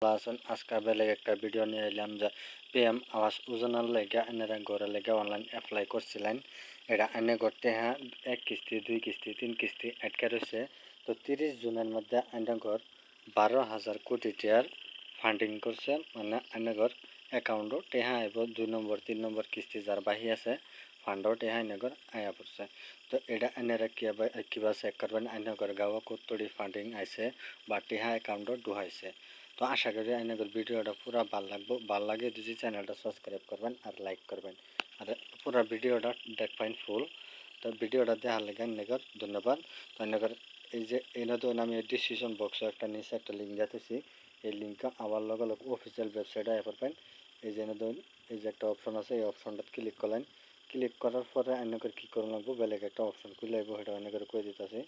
ভালো আছেন। আজকে বেলেগ একটা ভিডিও নিয়ে এলাম যে পিএম আবাস যোজনার লেগে এনারা ঘরের লেগে অনলাইন অ্যাপ্লাই করছিলেন। এটা এনে করতে হ্যাঁ 1 কিস্তি 2 কিস্তি 3 কিস্তি আটকে রয়েছে। তো 30 জুনের মধ্যে এনে ঘর 12,000 কোটি টাকার ফান্ডিং করছে, মানে এনে ঘর অ্যাকাউন্টও টেহা আইব 2 নম্বর 3 নম্বর কিস্তি যার বাহি আছে ফান্ডও টেহা এনে ঘর আয়া পড়ছে। তো এটা এনারা কিবা চেক করবেন এনে ঘর গাওয়া কতটি ফান্ডিং আইছে বা টেহা অ্যাকাউন্টও ঢুকাইছে। তো আশা করি আপনাদের ভিডিওটা পুরো ভাল লাগে যদি চ্যানেলটা সাবস্ক্রাইব করবেন আর লাইক করবেন আর পুরো ভিডিওটা দেখবেন ফুল। তো ভিডিওটা দেখার লেগে আপনাদের ধন্যবাদ। তো আপনাদের এই যে এনাদের আমি ডিসক্রিপশন বক্সে একটা নিচে একটা লিঙ্ক দিতেছি, এই লিঙ্কটা আবার লগে লগে অফিসিয়াল ওয়েবসাইটে আয়া পারবেন। এই যে এনাদের এই যে একটা অপশন আছে, এই অপশনটা ক্লিক করলেন, ক্লিক করার পরে আপনাদের কী করুন লাগবো, বেলেগ একটা অপশন খুলে আইব, সেটা আপনাদের কই দিতেছি।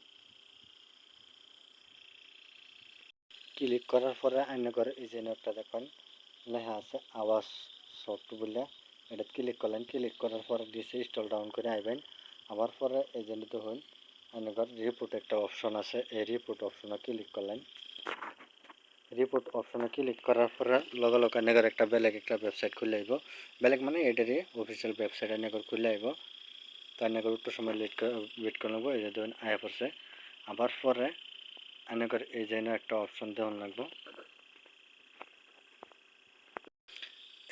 ক্লিক করার পরে আপনাদের এই যে একটা দেখেন লেখা আছে আওয়াজ সফট বলে, এটা ক্লিক করলেন, ক্লিক করার পরে দিছে স্টল ডাউন করে আইবেন। আবার পরে এই যে দেখুন আপনাদের রিপোর্ট একটা অপশন আছে, এই রিপোর্ট অপশনে ক্লিক করলেন। রিপোর্ট অপশনে ক্লিক করার পরে লগে লগে আপনাদের একটা বেলেগ একটা ওয়েবসাইট খুলে আইব, বেলেগ মানে এটারই অফিসিয়াল ওয়েবসাইট আপনাদের খুলে আইব। তো আপনাদের একটু সময় ওয়েট করে নেবো। এই যে দেখুন আয়া পড়ছে। আবার পরে আপনাদের এই যে একটা অপশন দেওয়ান লাগবো,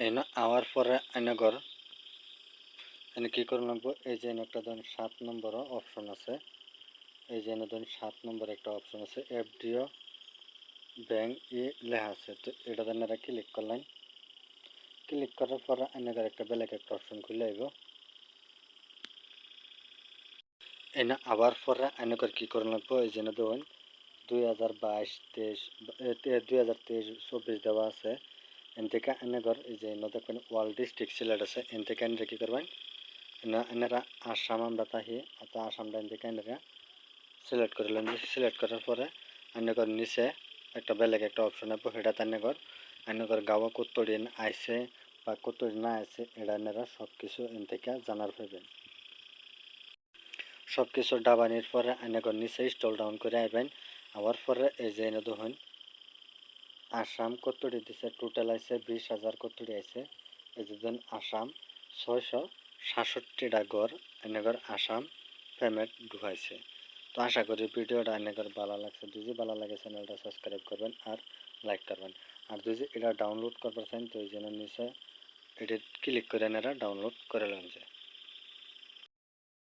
এনে আওয়ার পরে আপনাদের এনে কী করে লাগবো, এই যে একটা ধরুন 7 নম্বর অপশন আছে, এই যে ধরুন 7 নম্বর একটা অপশন আছে এফডিও ব্যাংক লেখা আছে। তো এটা আপনারা ক্লিক করলেন, ক্লিক করার পরে আপনাদের একটা বেলেগ একটা অপশন খুলে আইব। এনে আবার পরে আপনাদের কী করে লাগবো, এই যে ধরুন 2023-24 দেওয়া আছে। এন থেকে আপনাদের এই যে দেখবেন ওয়াল ডিস্ট্রিক্ট সিলেট আছে, এন থেকে আপনারা কী করবেন, এনারা আসাম আমরা তাহি অর্থাৎ আসামটা এন থেকে এনারা সিলেক্ট করলেন। সিলেক্ট করার পরে আপনাদের নিচে একটা বেলেগ একটা অপশন আছে, সেটাতে আপনাদের গাওয়া কতদিন আইছে বা কতদিন না আইছে এটা আপনারা সব কিছু এন থেকে জানার পাবেন। সব কিছু ডাবানির পরে আপনাদের নিচে স্টল ডাউন করে আইবেন। আবার পরে এই যে এনে দেখুন আসাম কতটি দিছে, টোটাল আইছে 20,000 কতটি আইছে। এই যে দেন আসাম 667টা ঘর এনেগর আসাম পেমেন্ট ঢুকাইছে। তো আশা করি ভিডিওটা এনেগর ভালো লাগছে, যদি ভালো লাগে চ্যানেলটা সাবস্ক্রাইব করবেন আর লাইক করবেন। আর যদি এটা ডাউনলোড করতে চান তো এই জন্য নিচে এটা ক্লিক করে এনারা ডাউনলোড করে নেন যায়।